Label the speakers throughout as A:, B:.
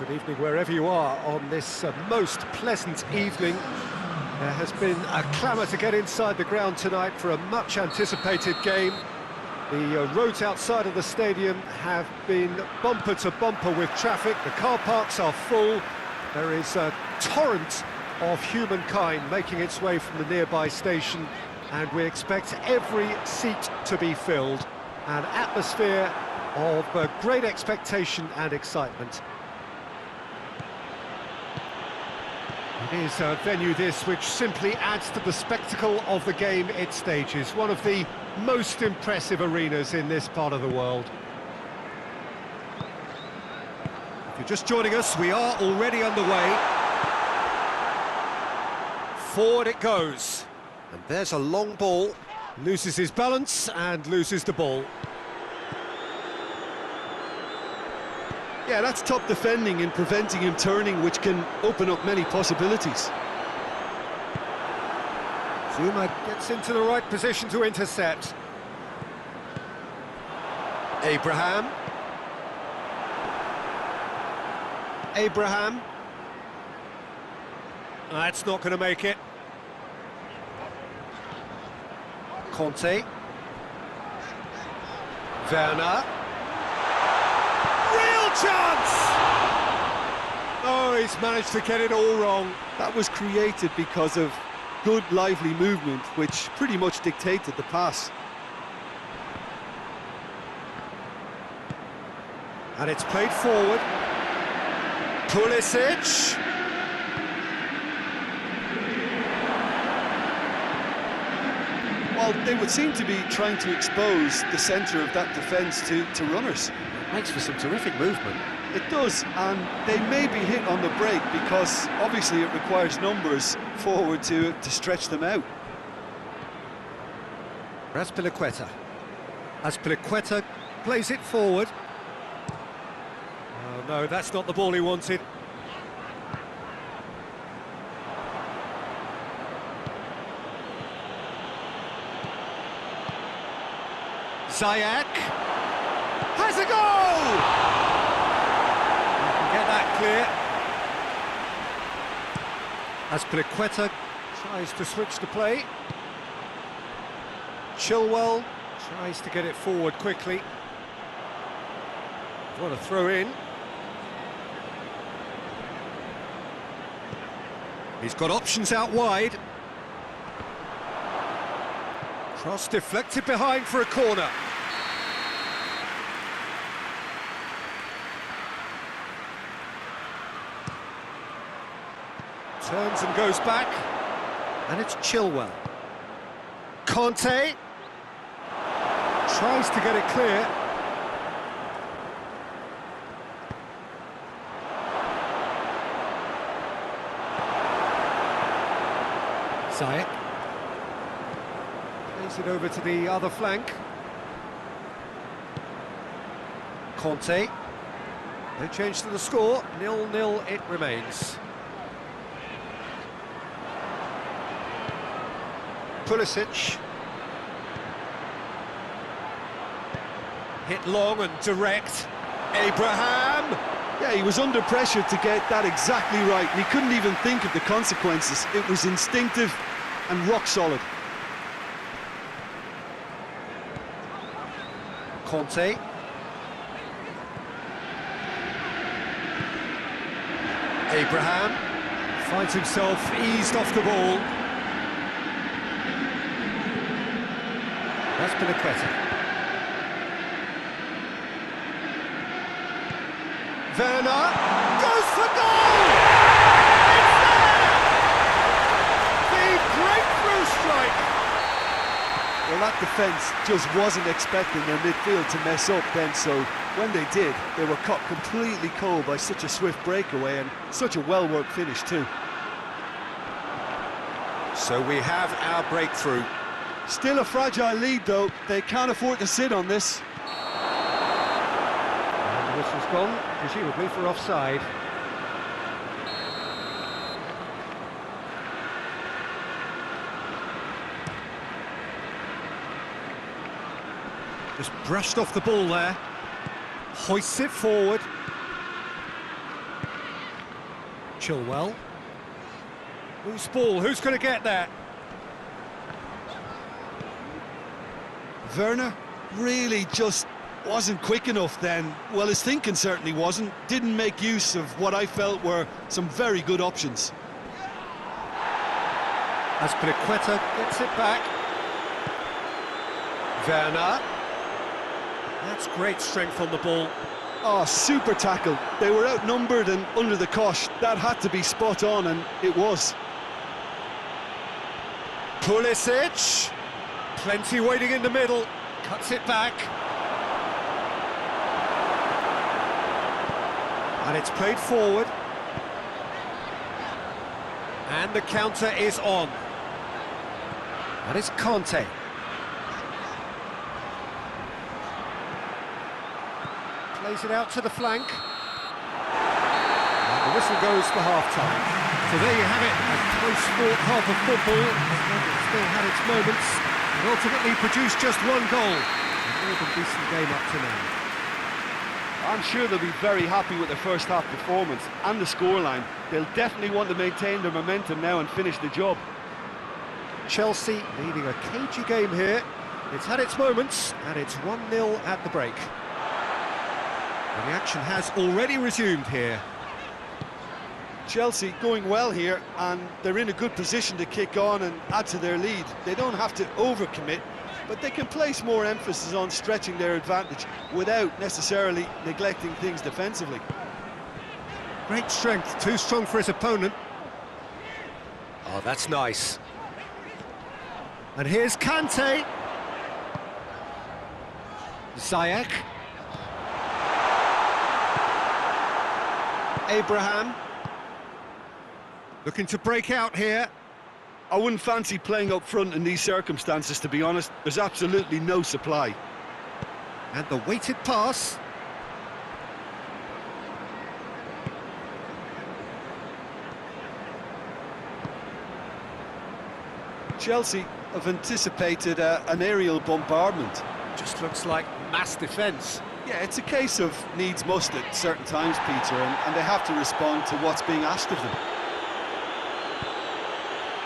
A: Good evening wherever you are on this most pleasant evening. There has been a clamour to get inside the ground tonight for a much-anticipated game. The roads outside of the stadium have been bumper to bumper with traffic. The car parks are full. There is a torrent of humankind making its way from the nearby station, and we expect every seat to be filled. An atmosphere of great expectation and excitement. It is a venue this which simply adds to the spectacle of the game it stages. One of the most impressive arenas in this part of the world. If you're just joining us, we are already underway. Forward it goes. And there's a long ball. Loses his balance and loses the ball.
B: Yeah, that's top defending and preventing him turning, which can open up many possibilities.
A: Zuma gets into the right position to intercept. Abraham. That's not going to make it. Conte. Werner. Chance! Oh, he's managed to get it all wrong.
B: That was created because of good, lively movement, which pretty much dictated the pass.
A: And it's played forward. Pulisic.
B: Well, they would seem to be trying to expose the centre of that defence to runners.
A: Makes for some terrific movement.
B: It does, and they may be hit on the break because obviously it requires numbers forward to stretch them out.
A: Azpilicueta. Azpilicueta plays it forward. Oh no, that's not the ball he wanted. Ziyech has a goal! You can get that clear. Azpilicueta tries to switch the play. Chilwell tries to get it forward quickly. What a throw in. He's got options out wide. Cross deflected behind for a corner. Turns and goes back, and it's Chilwell. Conte tries to get it clear. Ziyech plays it over to the other flank. Conte. No change to the score, 0-0 it remains. Pulisic. Hit long and direct. Abraham.
B: Yeah, he was under pressure to get that exactly right, and he couldn't even think of the consequences. It was instinctive and rock solid.
A: Conte. Abraham finds himself eased off the ball. Azpilicueta. Werner goes for goal! It's there! The breakthrough strike!
B: Well, that defence just wasn't expecting their midfield to mess up then, so when they did, they were caught completely cold by such a swift breakaway and such a well-worked finish too.
A: So we have our breakthrough.
B: Still a fragile lead though, they can't afford to sit on this.
A: And the whistle's gone, presumably for offside. Just brushed off the ball there. Hoists it forward. Chilwell. Loose ball, who's going to get that?
B: Werner really just wasn't quick enough then. Well, his thinking certainly wasn't. Didn't make use of what I felt were some very good options.
A: Azpilicueta gets it back. Werner. That's great strength on the ball.
B: Oh, super tackle. They were outnumbered and under the cosh. That had to be spot on, and it was.
A: Pulisic. Plenty waiting in the middle. Cuts it back. And it's played forward. And the counter is on. That is Conte. Plays it out to the flank. And the whistle goes for half-time. So there you have it, a close-fought half of football. It still had its moments, and ultimately produced just one goal. A more than decent game up to now.
B: I'm sure they'll be very happy with their first half performance and the scoreline. They'll definitely want to maintain their momentum now and finish the job.
A: Chelsea leading a cagey game here. It's had its moments, and it's 1-0 at the break. And the action has already resumed here.
B: Chelsea going well here, and they're in a good position to kick on and add to their lead. They don't have to overcommit, but they can place more emphasis on stretching their advantage without necessarily neglecting things defensively.
A: Great strength, too strong for his opponent. Oh, that's nice. And here's Kante. Ziyech. Abraham. Looking to break out here.
B: I wouldn't fancy playing up front in these circumstances, to be honest. There's absolutely no supply.
A: And the weighted pass.
B: Chelsea have anticipated an aerial bombardment.
A: Just looks like mass defence.
B: Yeah, it's a case of needs must at certain times, Peter, and they have to respond to what's being asked of them.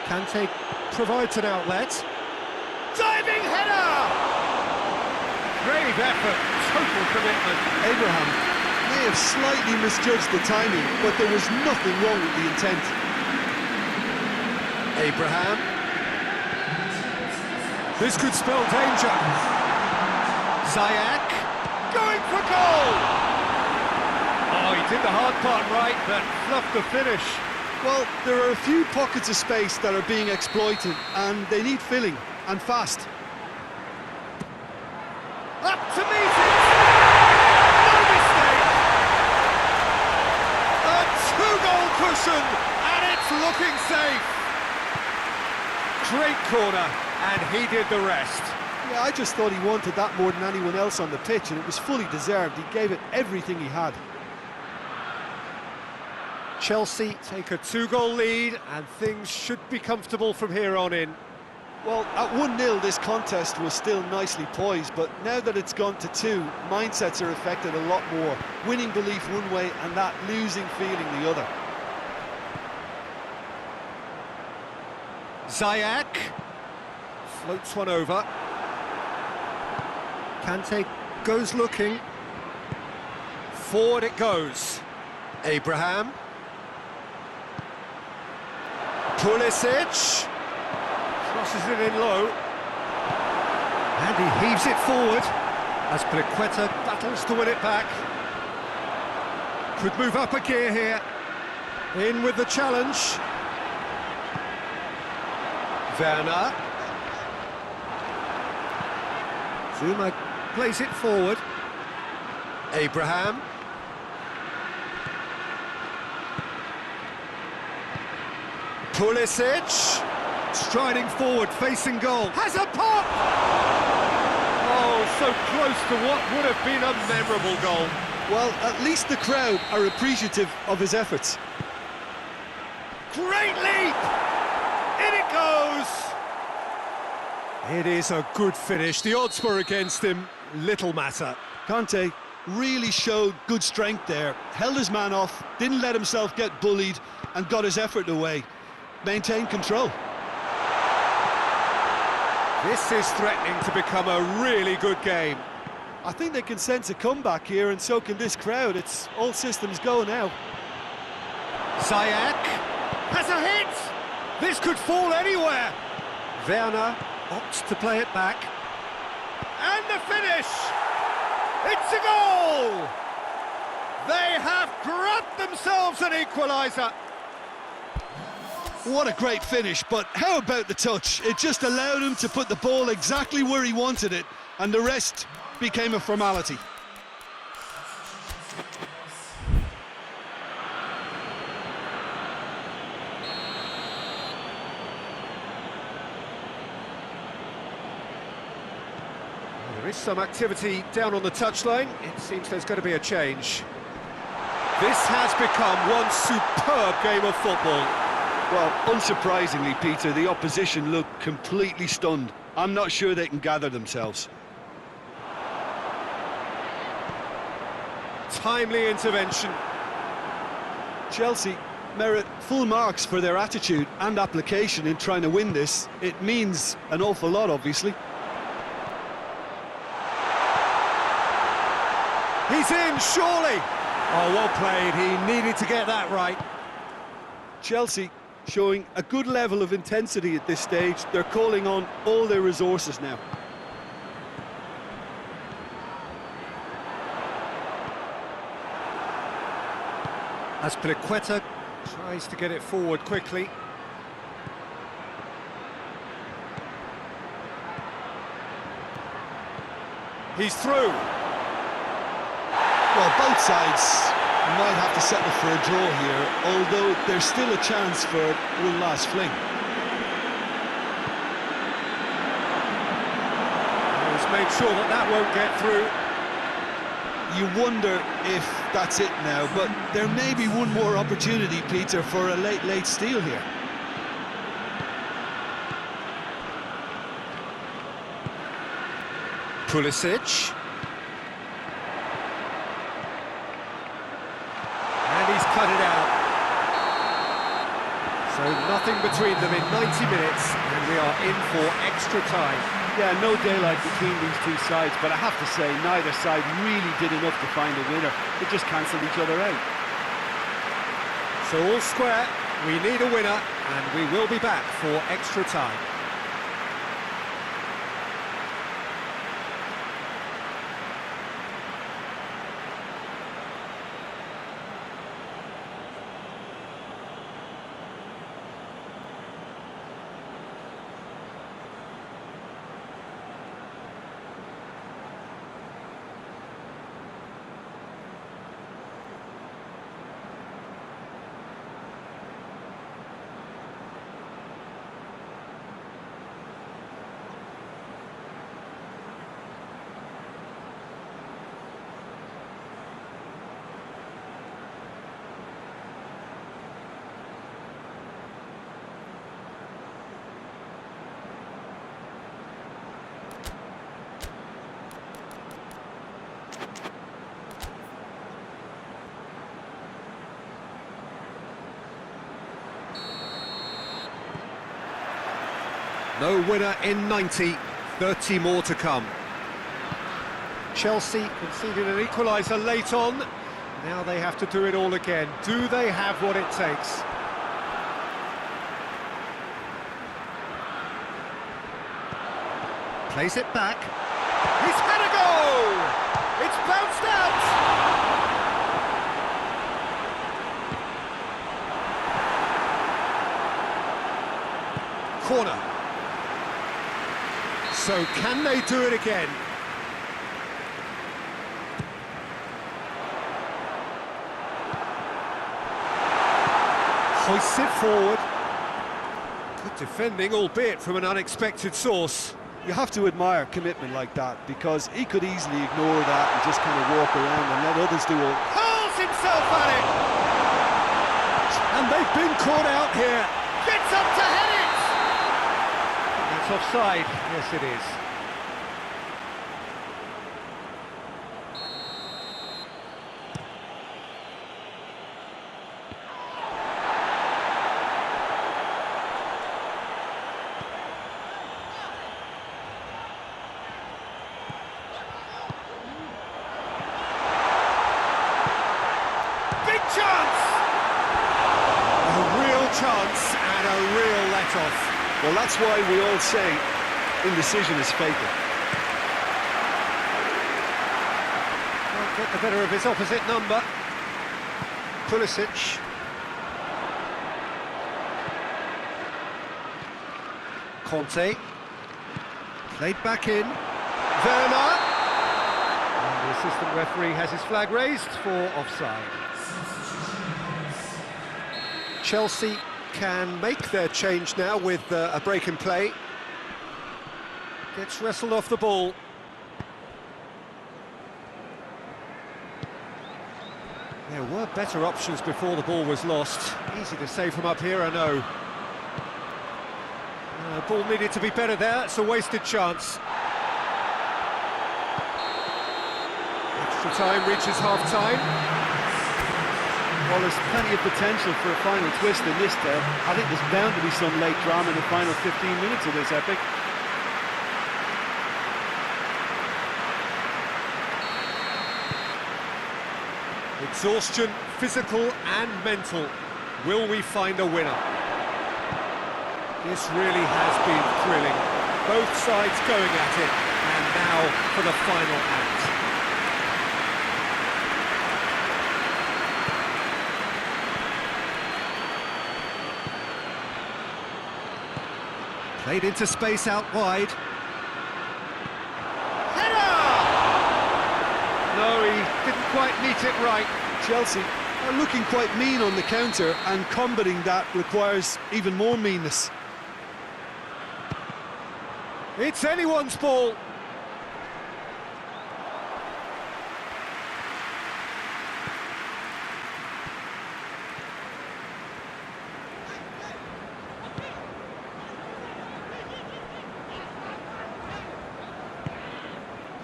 A: Kante provides an outlet. Diving header! Brave effort, total commitment.
B: Abraham may have slightly misjudged the timing, but there was nothing wrong with the intent.
A: Abraham. This could spell danger. Ziyech. Going for goal! Oh, he did the hard part right, but fluffed the finish.
B: Well, there are a few pockets of space that are being exploited, and they need filling, and fast.
A: Up to meet it! No mistake! A two-goal cushion, and it's looking safe! Great corner, and he did the rest.
B: Yeah, I just thought he wanted that more than anyone else on the pitch, and it was fully deserved. He gave it everything he had.
A: Chelsea take a two-goal lead, and things should be comfortable from here on in.
B: Well, at 1-0 this contest was still nicely poised, but now that it's gone to 2, mindsets are affected a lot more. Winning belief one way and that losing feeling the other.
A: Ziyech floats one over. Kante goes looking. Forward it goes. Abraham. Pulisic. Crosses it in low. And he heaves it forward. Azpilicueta battles to win it back. Could move up a gear here. In with the challenge. Werner. Zuma plays it forward. Abraham. Pulisic. Striding forward, facing goal. Has a pop! Oh, so close to what would have been a memorable goal.
B: Well, at least the crowd are appreciative of his efforts.
A: Great leap! In it goes! It is a good finish. The odds were against him. Little matter.
B: Conte really showed good strength there. Held his man off, didn't let himself get bullied, and got his effort away. Maintained control.
A: This is threatening to become a really good game.
B: I think they can sense a comeback here, and so can this crowd. It's all systems go now.
A: Ziyech has a hit! This could fall anywhere! Werner opts to play it back. And the finish! It's a goal! They have grabbed themselves an equaliser.
B: What a great finish, but how about the touch? It just allowed him to put the ball exactly where he wanted it, and the rest became a formality.
A: There is some activity down on the touchline. It seems there's going to be a change. This has become one superb game of football.
B: Well, unsurprisingly, Peter, the opposition look completely stunned. I'm not sure they can gather themselves.
A: Timely intervention.
B: Chelsea merit full marks for their attitude and application in trying to win this. It means an awful lot, obviously.
A: He's in, surely! Oh, well played. He needed to get that right.
B: Chelsea showing a good level of intensity at this stage. They're calling on all their resources now.
A: Azpilicueta tries to get it forward quickly. He's through.
B: Well, both sides might have to settle for a draw here, although there's still a chance for one last fling.
A: He's made sure that that won't get through.
B: You wonder if that's it now, but there may be one more opportunity, Peter, for a late steal here.
A: Pulisic. And he's cut it out. So nothing between them in 90 minutes, and we are in for extra time.
B: Yeah, no daylight between these two sides, but I have to say, neither side really did enough to find a winner. They just cancelled each other out.
A: So all square, we need a winner, and we will be back for extra time. No winner in 90, 30 more to come. Chelsea conceded an equaliser late on. Now they have to do it all again. Do they have what it takes? Plays it back. He's had a goal! It's bounced out! Corner. So can they do it again? Hoists it forward. Good defending, albeit from an unexpected source.
B: You have to admire commitment like that, because he could easily ignore that and just kind of walk around and let others do all.
A: Hurls himself at it! And they've been caught out here. Gets up to head it! It's offside. Yes, it is. it off.
B: Well, that's why we all say indecision is fatal.
A: Won't get the better of his opposite number. Pulisic. Conte. Played back in. Werner. And the assistant referee has his flag raised for offside. Chelsea can make their change now with a break in play. Gets wrestled off the ball. There were better options before the ball was lost. Easy to save from up here, I know. Ball needed to be better there, it's a wasted chance. Extra time reaches half-time.
B: Well, there's plenty of potential for a final twist in this day. I think there's bound to be some late drama in the final 15 minutes of this epic.
A: Exhaustion, physical and mental. Will we find a winner? This really has been thrilling. Both sides going at it, and now for the final act. Played into space out wide. Header! No, he didn't quite meet it right.
B: Chelsea are looking quite mean on the counter, and combating that requires even more meanness.
A: It's anyone's ball.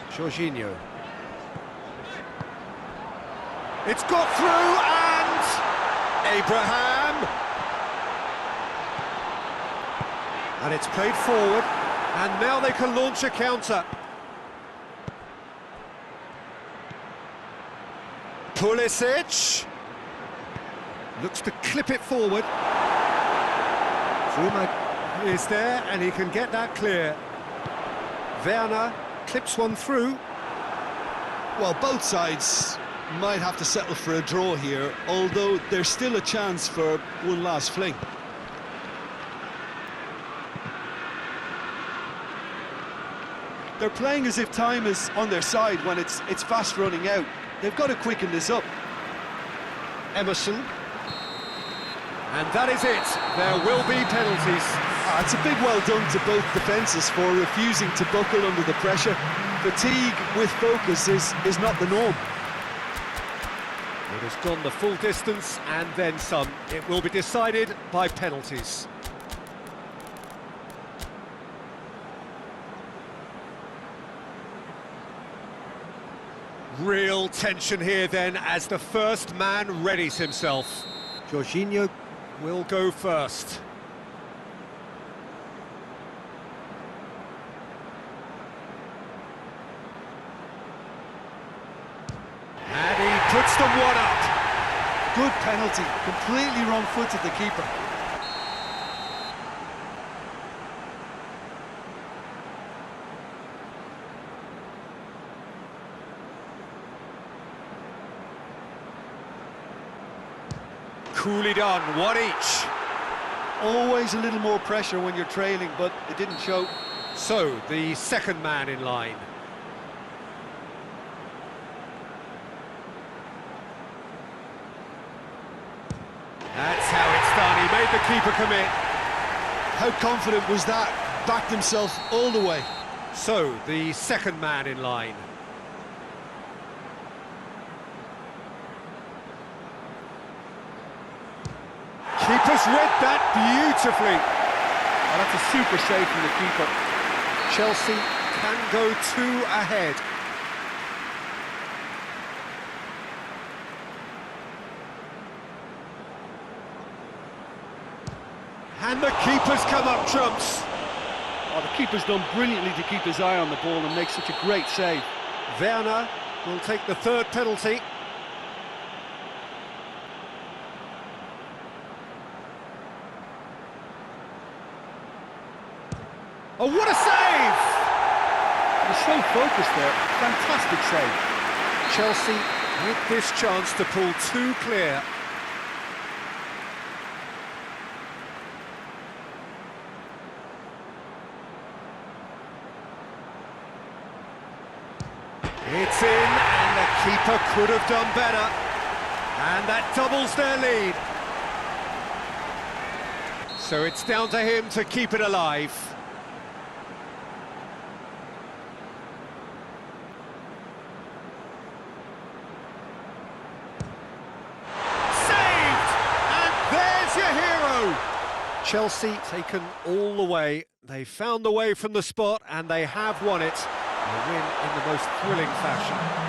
A: Jorginho. It's got through, and Abraham. And it's played forward, and now they can launch a counter. Pulisic looks to clip it forward. Zuma is there, and he can get that clear. Werner clips one through.
B: Well, both sides might have to settle for a draw here, although there's still a chance for one last fling. They're playing as if time is on their side when it's fast running out. They've got to quicken this up.
A: Emerson. And that is it. There will be penalties.
B: It's a big well done to both defences for refusing to buckle under the pressure. Fatigue with focus is not the norm.
A: It has gone the full distance and then some. It will be decided by penalties. Real tension here then as the first man readies himself. Jorginho will go first. And he puts them one up.
B: Good penalty, completely wrong-footed the keeper.
A: Coolly done, one each.
B: Always a little more pressure when you're trailing, but it didn't show.
A: So, the second man in line. That's how it's done, he made the keeper commit.
B: How confident was that? Backed himself all the way.
A: So, the second man in line. Keeper's read that beautifully.
B: Oh, that's a super save from the keeper.
A: Chelsea can go 2 ahead. And the keeper's come up trumps.
B: Oh, the keeper's done brilliantly to keep his eye on the ball and make such a great save.
A: Werner will take the third penalty. Oh, what a save!
B: He's so focused there. Fantastic save.
A: Chelsea with this chance to pull two clear. It's in, and the keeper could have done better. And that doubles their lead. So it's down to him to keep it alive. Saved! And there's your hero! Chelsea taken all the way. They found the way from the spot and they have won it. A win in the most thrilling fashion.